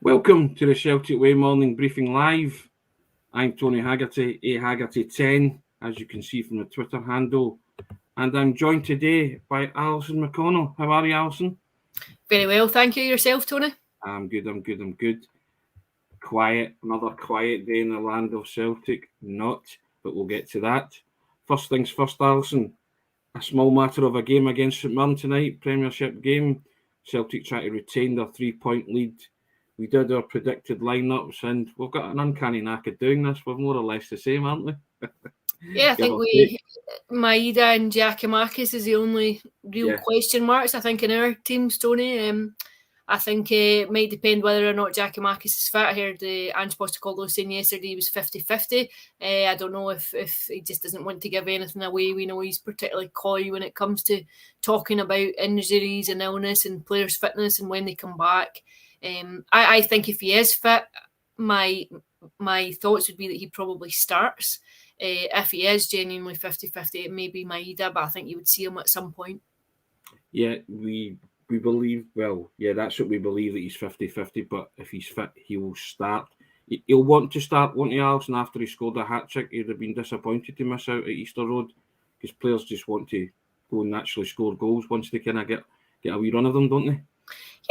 Welcome to the Celtic Way Morning Briefing Live. I'm Tony Haggerty, Haggerty10, as you can see from the Twitter handle. And I'm joined today by Alison McConnell. How are you, Alison? Very well, thank you. Yourself, Tony? I'm good. Quiet, another quiet day in the land of Celtic. Not, but we'll get to that. First things first, Alison. A small matter of a game against St Mirren tonight, Premiership game. Celtic try to retain their 3-point lead. We did our predicted lineups, and we've got an uncanny knack of doing this. We're more or less the same, aren't we? Yeah, I think Maeda and Giakoumakis is the only real question marks, I think, in our teams, Tony. I think it might depend whether or not Giakoumakis is fit. I heard Ange Postecoglou saying yesterday he was 50-50. I don't know if he just doesn't want to give anything away. We know he's particularly coy when it comes to talking about injuries and illness and players' fitness and when they come back. I think if he is fit, my thoughts would be that he probably starts. If he is genuinely 50-50, it may be Maeda, but I think you would see him at some point. Yeah, we believe, that's what we believe, that he's 50-50, but if he's fit, he will start. He'll want to start, won't he, Alison, after he scored a hat-trick? He'd have been disappointed to miss out at Easter Road, because players just want to go and naturally score goals once they kind of get a wee run of them, don't they?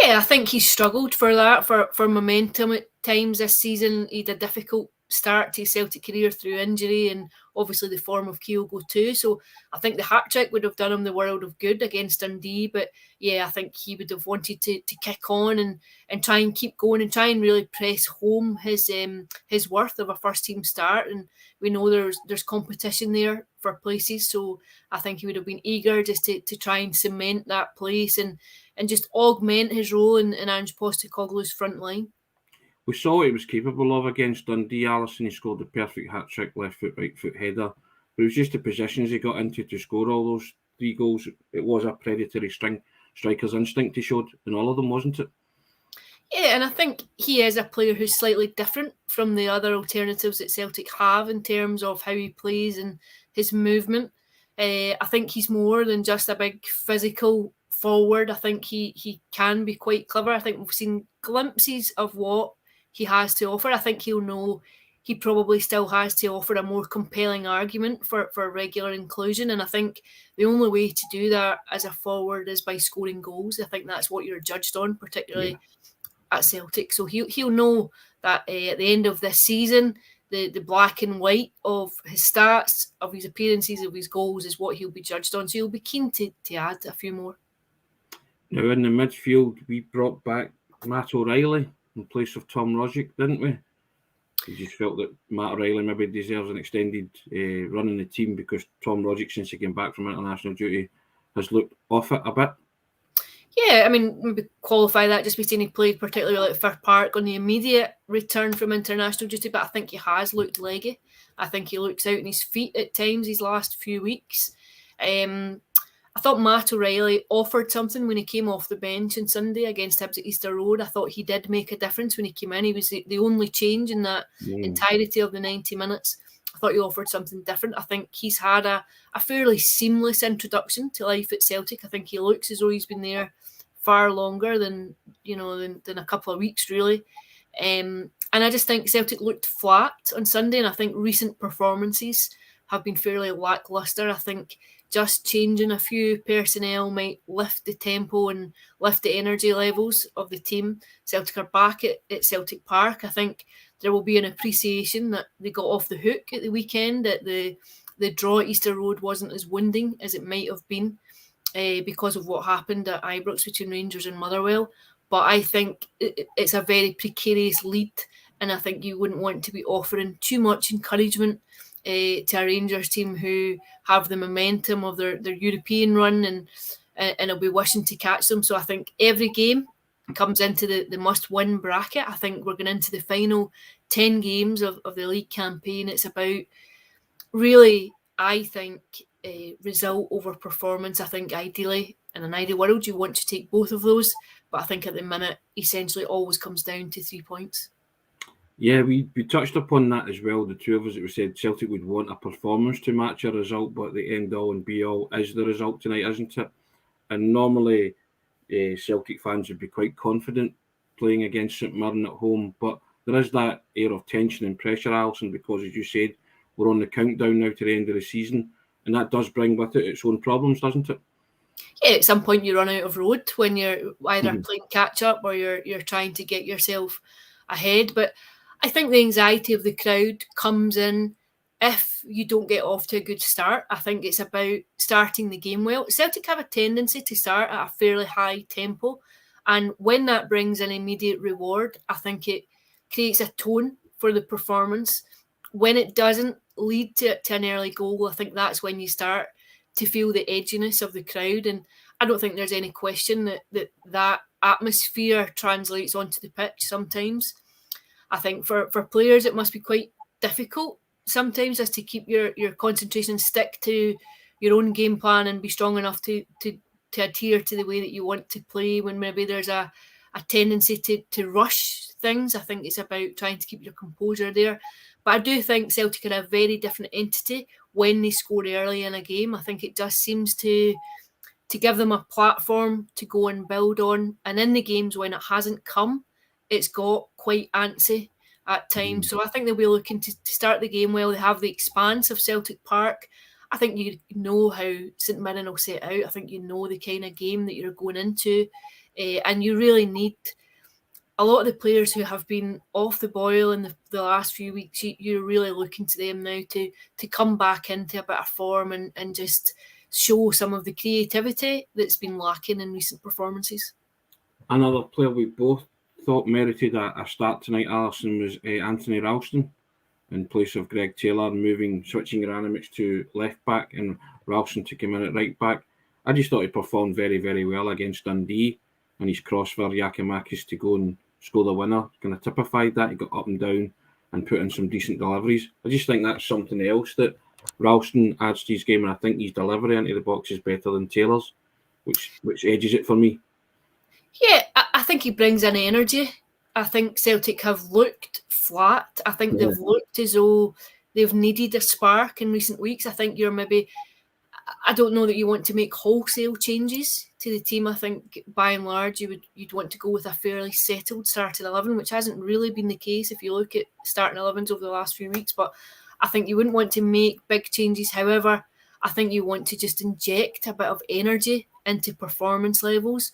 Yeah, I think he struggled for that, for momentum at times this season. He had a difficult start to his Celtic career through injury and obviously the form of Kyogo too. So I think the hat-trick would have done him the world of good against Dundee. But yeah, I think he would have wanted to kick on and try and keep going and try and really press home his worth of a first-team start. And we know there's competition there for places. So I think he would have been eager just to try and cement that place and just augment his role in Ange Postecoglou's front line. We saw what he was capable of against Dundee, Alison. He scored the perfect hat-trick, left foot, right foot header. But it was just the positions he got into to score all those 3 goals. It was a predatory striker's instinct he showed in all of them, wasn't it? Yeah, and I think he is a player who's slightly different from the other alternatives that Celtic have in terms of how he plays and his movement. I think he's more than just a big physical forward. I think he can be quite clever. I think we've seen glimpses of what he has to offer. I think he'll know he probably still has to offer a more compelling argument for regular inclusion. And I think the only way to do that as a forward is by scoring goals. I think that's what you're judged on, particularly at Celtic. So he'll know that at the end of this season, the black and white of his stats, of his appearances, of his goals is what he'll be judged on. So he'll be keen to add a few more. Now in the midfield, we brought back Matt O'Reilly in place of Tom Rogic, didn't we? We just felt that Matt O'Reilly maybe deserves an extended run in the team because Tom Rogic, since he came back from international duty, has looked off it a bit. Yeah, I mean, maybe qualify that just by saying he played particularly at Fir Park on the immediate return from international duty, but I think he has looked leggy. I think he looks out on his feet at times these last few weeks. I thought Matt O'Reilly offered something when he came off the bench on Sunday against Hibs at Easter Road. I thought he did make a difference when he came in. He was the only change in that entirety of the 90 minutes. I thought he offered something different. I think he's had a fairly seamless introduction to life at Celtic. I think he looks as though he's been there far longer than a couple of weeks, really. And I just think Celtic looked flat on Sunday, and I think recent performances have been fairly lacklustre. I think just changing a few personnel might lift the tempo and lift the energy levels of the team. Celtic are back at Celtic Park. I think there will be an appreciation that they got off the hook at the weekend, that the draw at Easter Road wasn't as wounding as it might have been because of what happened at Ibrox between Rangers and Motherwell. But I think it's a very precarious lead, and I think you wouldn't want to be offering too much encouragement to a Rangers team who have the momentum of their European run and will be wishing to catch them. So I think every game comes into the must-win bracket. I think we're going into the final 10 games of the league campaign. It's about really, I think, result over performance. I think ideally, in an ideal world, you want to take both of those. But I think at the minute, essentially always comes down to 3 points. Yeah, we touched upon that as well. The two of us, that we said Celtic would want a performance to match a result, but the end all and be all is the result tonight, isn't it? And normally Celtic fans would be quite confident playing against St Mirren at home, but there is that air of tension and pressure, Alison, because, as you said, we're on the countdown now to the end of the season, and that does bring with it its own problems, doesn't it? Yeah, at some point you run out of road when you're either playing catch up or you're trying to get yourself ahead. But I think the anxiety of the crowd comes in if you don't get off to a good start. I think it's about starting the game well. Celtic have a tendency to start at a fairly high tempo, and when that brings an immediate reward, I think it creates a tone for the performance. When it doesn't lead to an early goal, I think that's when you start to feel the edginess of the crowd. And I don't think there's any question that atmosphere translates onto the pitch sometimes. I think for players it must be quite difficult sometimes as to keep your concentration, stick to your own game plan and be strong enough to adhere to the way that you want to play when maybe there's a tendency to rush things. I think it's about trying to keep your composure there. But I do think Celtic are a very different entity when they score early in a game. I think it just seems to give them a platform to go and build on. And in the games when it hasn't come, it's got quite antsy at times. So I think they'll be looking to start the game well. They have the expanse of Celtic Park. I think you know how St Mirren will set out. I think you know the kind of game that you're going into. And you really need a lot of the players who have been off the boil in the last few weeks, you're really looking to them now to come back into a bit of form and just show some of the creativity that's been lacking in recent performances. Another player we both thought merited a start tonight, Alison, was Anthony Ralston in place of Greg Taylor, switching Iranovich to left back and Ralston to come in at right back. I just thought he performed very, very well against Dundee, and his cross for Giakoumakis to go and score the winner kind of typified that. He got up and down and put in some decent deliveries. I just think that's something else that Ralston adds to his game, and I think his delivery into the box is better than Taylor's, which edges it for me. Yeah, I think he brings in energy. I think Celtic have looked flat. I think they've looked as though they've needed a spark in recent weeks. I think I don't know that you want to make wholesale changes to the team. I think by and large you'd want to go with a fairly settled starting 11, which hasn't really been the case if you look at starting 11s over the last few weeks. But I think you wouldn't want to make big changes. However, I think you want to just inject a bit of energy into performance levels.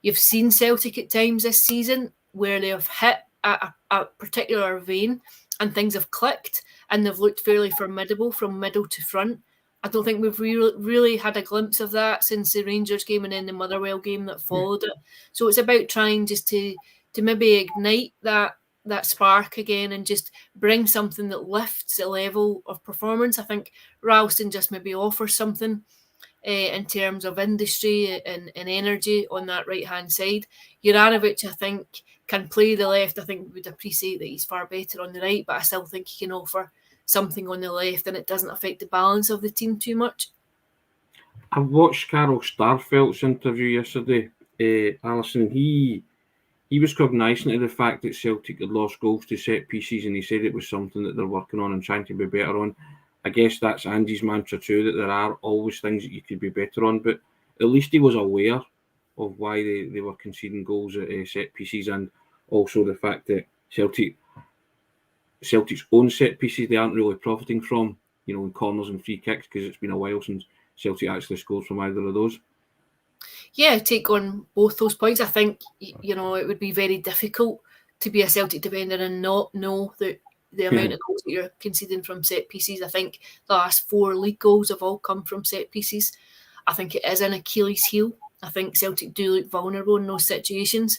You've seen Celtic at times this season where they have hit a particular vein and things have clicked and they've looked fairly formidable from middle to front. I don't think we've really had a glimpse of that since the Rangers game and then the Motherwell game that followed it. So it's about trying just to maybe ignite that spark again and just bring something that lifts the level of performance. I think Ralston just maybe offers something in terms of industry and energy on that right-hand side. Juranovic, I think, can play the left. I think we would appreciate that he's far better on the right, but I still think he can offer something on the left and it doesn't affect the balance of the team too much. I watched Carol Starfelt's interview yesterday, Alison. He was cognisant of the fact that Celtic had lost goals to set pieces, and he said it was something that they're working on and trying to be better on. I guess that's Andy's mantra too, that there are always things that you could be better on, but at least he was aware of why they were conceding goals at set pieces, and also the fact that Celtic's own set pieces they aren't really profiting from, in corners and free kicks, because it's been a while since Celtic actually scored from either of those. Yeah, take on both those points. I think, it would be very difficult to be a Celtic defender and not know that the amount of goals that you're conceding from set pieces. I think the last 4 league goals have all come from set pieces. I think it is an Achilles heel. I think Celtic do look vulnerable in those situations.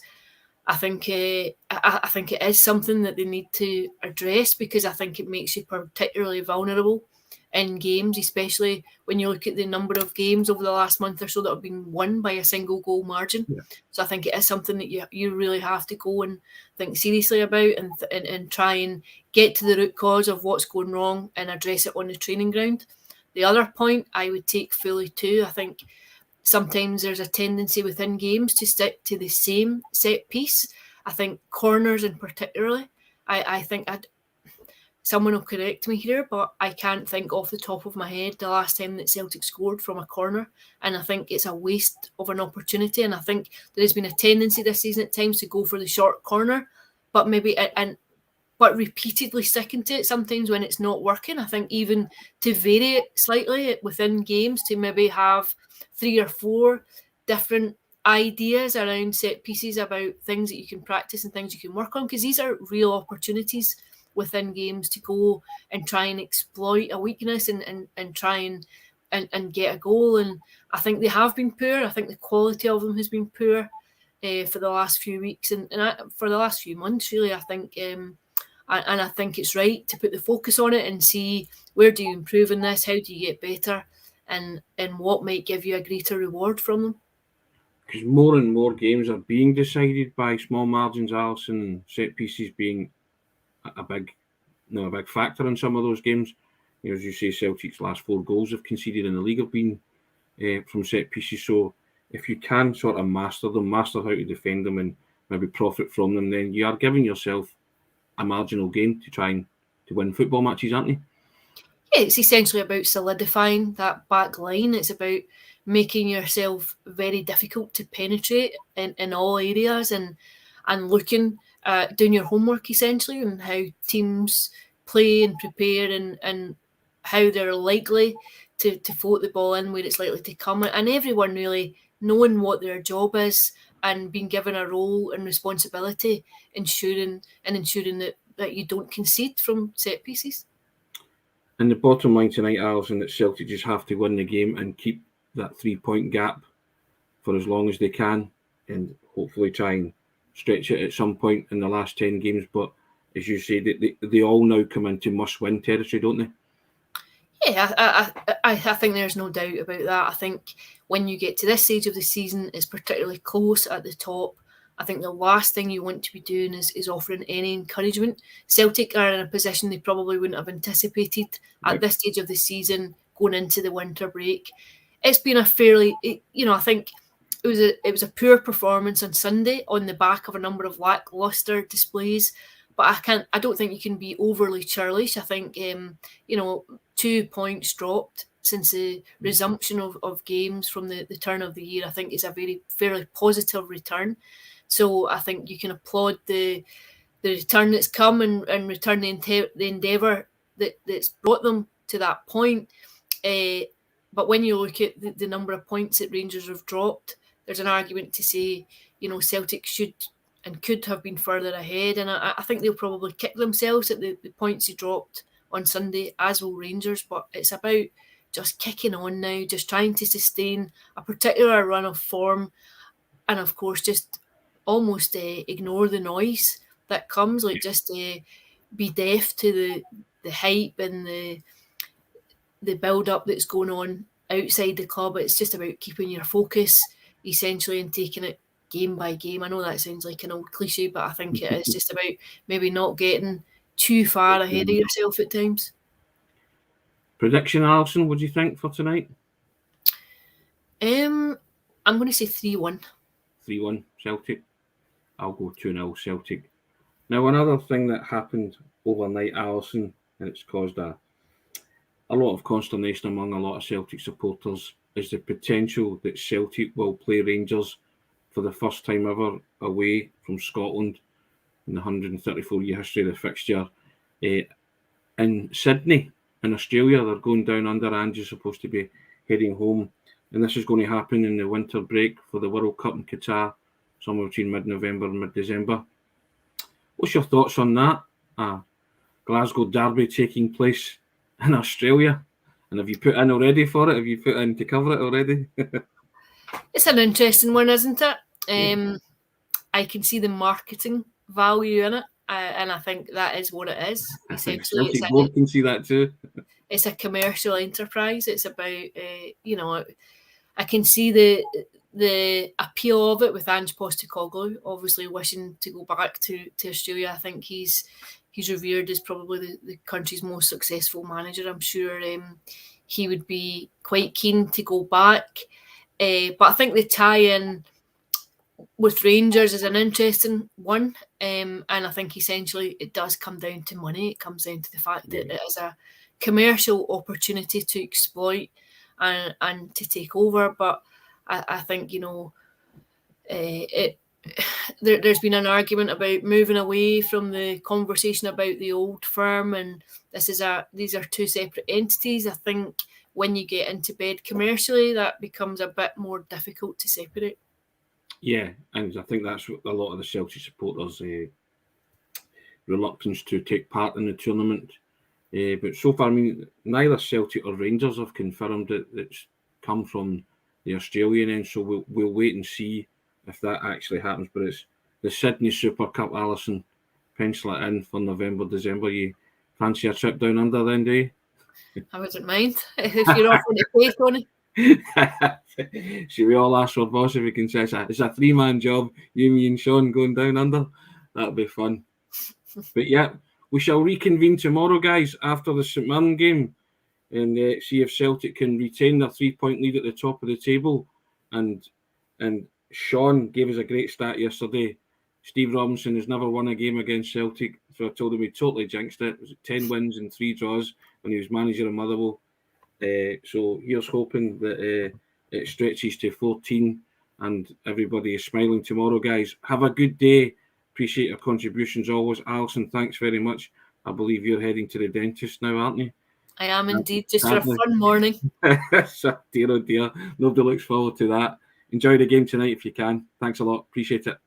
I think it is something that they need to address, because I think it makes you particularly vulnerable in games, especially when you look at the number of games over the last month or so that have been won by a single goal margin. Yeah. So I think it is something that you really have to go and think seriously about and try and get to the root cause of what's going wrong and address it on the training ground. The other point I would take fully too, I think sometimes there's a tendency within games to stick to the same set piece. I think corners in particularly, I think someone will correct me here, but I can't think off the top of my head the last time that Celtic scored from a corner, and I think it's a waste of an opportunity. And I think there has been a tendency this season at times to go for the short corner, but but repeatedly sticking to it sometimes when it's not working. I think even to vary it slightly within games, to maybe have 3 or 4 different ideas around set pieces about things that you can practice and things you can work on, because these are real opportunities within games to go and try and exploit a weakness and try and get a goal. And I think they have been poor. I think the quality of them has been poor for the last few weeks and for the last few months, really. I think and I think it's right to put the focus on it and see where do you improve in this, how do you get better, and what might give you a greater reward from them. Because more and more games are being decided by small margins, Alison, set pieces being a big factor in some of those games. As you say, Celtic's last 4 goals have conceded in the league have been from set pieces. So if you can sort of master how to defend them and maybe profit from them, then you are giving yourself a marginal gain to try and to win football matches, aren't you? Yeah, it's essentially about solidifying that back line. It's about making yourself very difficult to penetrate in all areas and looking doing your homework essentially and how teams play and prepare and how they're likely to float the ball in where it's likely to come, and everyone really knowing what their job is and being given a role and responsibility, ensuring that you don't concede from set pieces. And the bottom line tonight, Alison, that Celtic just have to win the game and keep that 3-point gap for as long as they can, and hopefully try and stretch it at some point in the last 10 games. But as you say, they all now come into must-win territory, don't they? Yeah, I think there's no doubt about that. I think when you get to this stage of the season, it's particularly close at the top. I think the last thing you want to be doing is offering any encouragement. Celtic are in a position they probably wouldn't have anticipated at this stage of the season going into the winter break. It's been a fairly, I think it was a poor performance on Sunday on the back of a number of lacklustre displays. But I don't think you can be overly churlish. I think 2 points dropped since the resumption of games from the turn of the year, I think is a fairly positive return. So I think you can applaud the return that's come and return the endeavour that's brought them to that point. But when you look at the number of points that Rangers have dropped, there's an argument to say, Celtic should and could have been further ahead. And I think they'll probably kick themselves at the points they dropped on Sunday, as will Rangers. But it's about just kicking on now, just trying to sustain a particular run of form. And of course, just almost ignore the noise that comes, like just be deaf to the hype and the build-up that's going on outside the club. It's just about keeping your focus, essentially, and taking it game by game. I know that sounds like an old cliche, but I think it is just about maybe not getting too far ahead of yourself at times. Prediction, Alison, what do you think for tonight? I'm going to say 3-1. 3-1 Celtic. I'll go 2-0 Celtic. Now, another thing that happened overnight, Alison, and it's caused a lot of consternation among a lot of Celtic supporters, is the potential that Celtic will play Rangers for the first time ever away from Scotland in the 134-year history of the fixture in Sydney, in Australia. They're going down under. Angie's supposed to be heading home, and this is going to happen in the winter break for the World Cup in Qatar, somewhere between mid-November and mid-December. What's your thoughts on that? Glasgow derby taking place in Australia, and have you put in already for it? Have you put in to cover it already? It's an interesting one, isn't it? I can see the marketing value in it, and I think that is what it is. Essentially, Celtic board can see that too. It's a commercial enterprise. It's about, I can see the appeal of it with Ange Postecoglou obviously wishing to go back to Australia. I think he's revered as probably the country's most successful manager. I'm sure he would be quite keen to go back. But I think the tie-in with Rangers is an interesting one, and I think essentially it does come down to money. It comes down to the fact that it is a commercial opportunity to exploit and to take over. But I think, you know, there's been an argument about moving away from the conversation about the old firm, and these are two separate entities. I think when you get into bed commercially, that becomes a bit more difficult to separate. Yeah, and I think that's what a lot of the Celtic supporters' reluctance to take part in the tournament. But so far, I mean, neither Celtic or Rangers have confirmed that it's come from the Australian end, so we'll wait and see if that actually happens. But it's the Sydney Super Cup, Alison. Pencil it in for November, December. You fancy a trip down under then, do you? I wouldn't mind if you're offering to pay, Tony. Should we all ask our boss if we can say it's a 3-man job, you, me and Sean going down under? That'll be fun. But yeah, we shall reconvene tomorrow, guys, after the St Mirren game, and see if Celtic can retain their 3-point lead at the top of the table. And Sean gave us a great stat yesterday. Steve Robinson has never won a game against Celtic, so I told him he totally jinxed it. It was 10 wins and 3 draws when he was manager of Motherwell. So here's hoping that it stretches to 14 and everybody is smiling tomorrow, guys. Have a good day. Appreciate your contributions always. Alison, thanks very much. I believe you're heading to the dentist now, aren't you? I am indeed, just for a fun morning. Dear, oh dear. Nobody looks forward to that. Enjoy the game tonight if you can. Thanks a lot. Appreciate it.